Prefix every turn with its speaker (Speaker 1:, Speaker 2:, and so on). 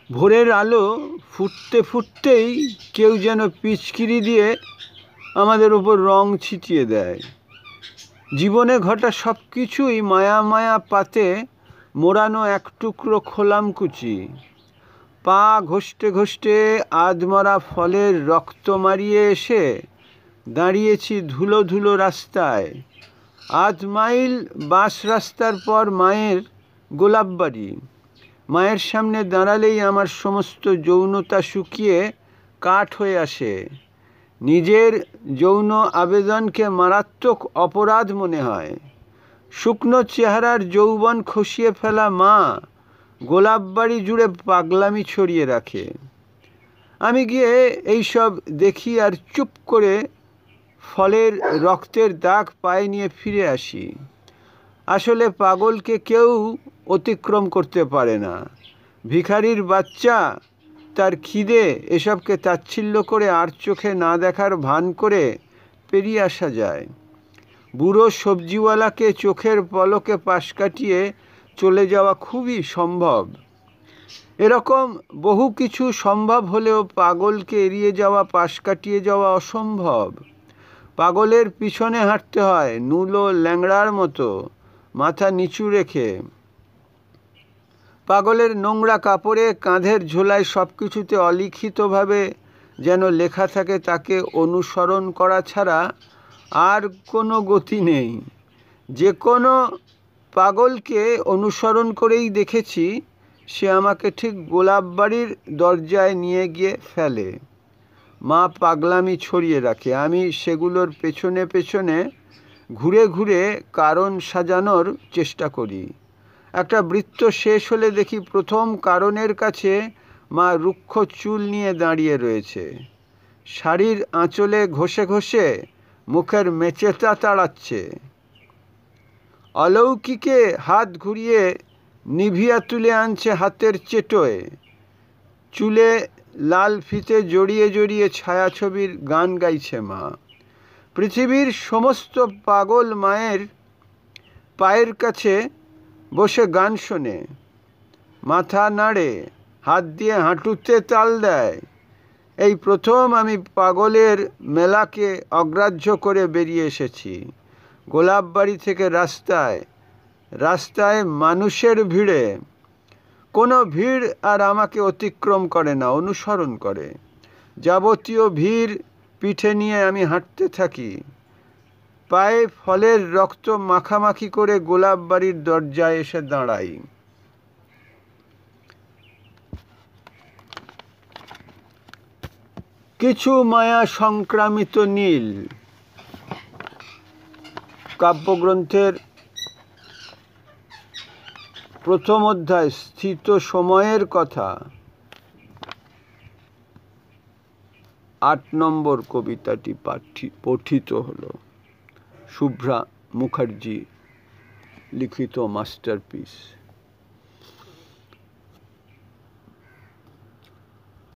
Speaker 1: ভোরের আলো ফুটতে ফুটতেই কেউ যেন পিচকিরি দিয়ে আমাদের ওপর রং ছিটিয়ে দেয়। জীবনে ঘটা সব কিছুই মায়া মায়া পাতে মোড়ানো এক টুকরো খোলামকুচি। পা ঘষতে ঘষতে আধমরা ফলের রক্ত মারিয়ে এসে দাঁড়িয়েছি ধুলো ধুলো রাস্তায়। 8 মাইল বাস রাস্তার পর মায়ের গোলাপবাড়ি। মায়ের সামনে দাঁড়ালেই আমার সমস্ত যৌনতা শুকিয়ে কাঠ হয়ে আসে। নিজের যৌন আবেদনকে মারাত্মক অপরাধ মনে হয়। শুকনো চেহারার যৌবন খসিয়ে ফেলা মা গোলাপবাড়ি জুড়ে পাগলামি ছড়িয়ে রাখে। আমি গিয়ে এইসব দেখি আর চুপ করে ফলের রক্তের দাগ পায়ে নিয়ে ফিরে আসি। আসলে পাগলকে কেউ অতিক্রম করতে পারে না। ভিখারির বাচ্চা তার খিদে এসবকে তাচ্ছিল্য করে আর চোখে না দেখার ভান করে পেরিয়ে আসা যায়। বুড়ো সবজিওয়ালাকে চোখের পলকে পাশ কাটিয়ে চলে যাওয়া খুবই সম্ভব। এরকম বহু কিছু সম্ভব হলেও পাগলকে এড়িয়ে যাওয়া, পাশ কাটিয়ে যাওয়া অসম্ভব। পাগলের পিছনে হাঁটতে হয় নুলো ল্যাংড়ার মতো, মাথা নিচু রেখে। পাগলের নোংরা কাপড়ে, কাঁধের ঝোলায় সব কিছুতে অলিখিতভাবে যেন লেখা থাকে তাকে অনুসরণ করা ছাড়া আর কোনো গতি নেই। যে কোনো পাগলকে অনুসরণ করেই দেখেছি সে আমাকে ঠিক গোলাপবাড়ির দরজায় নিয়ে গিয়ে ফেলে। মা পাগলামি ছড়িয়ে রাখে। আমি সেগুলোর পেছনে পেছনে ঘুরে ঘুরে কারণ সাজানোর চেষ্টা করি। একটা বৃত্ত শেষ হলে দেখি প্রথম কারণের কাছে মা রুক্ষ চুল নিয়ে দাঁড়িয়ে রয়েছে। শাড়ির আঁচলে ঘষে ঘষে মুখের মেচেটা তাড়াচ্ছে। অলৌকিকে হাত ঘুরিয়ে নিভিয়া তুলে আনছে হাতের চেটোয়। চুলে লাল ফিতে জড়িয়ে জড়িয়ে ছায়াছবির গান গাইছে মা। পৃথিবীর সমস্ত পাগল মায়ের পায়ের কাছে বসে গান শোনে, মাথা নাড়ে, হাত দিয়ে হাঁটুতে তাল দেয়। এই প্রথম আমি পাগলের মেলাকে অগ্রাহ্য করে বেরিয়ে এসেছি। গোলাপবাড়ি থেকে রাস্তায় রাস্তায় মানুষের ভিড়ে। কোনো ভিড় আর আমাকে অতিক্রম করে না, অনুসরণ করে। যাবতীয় ভিড় পিঠে নিয়ে আমি হাঁটতে থাকি। পায়ে ফলের রক্ত মাখামাখি করে গোলাপবাড়ির দরজায় এসে দাঁড়াই। কিছু মায়া সংক্রামিত নীল কাব্যগ্রন্থের প্রথম অধ্যায় স্থিত সময়ের কথা 8 নম্বর কবিতাটি পঠিত হলো। শুভ্রা মুখার্জি লিখিত মাস্টারপিস।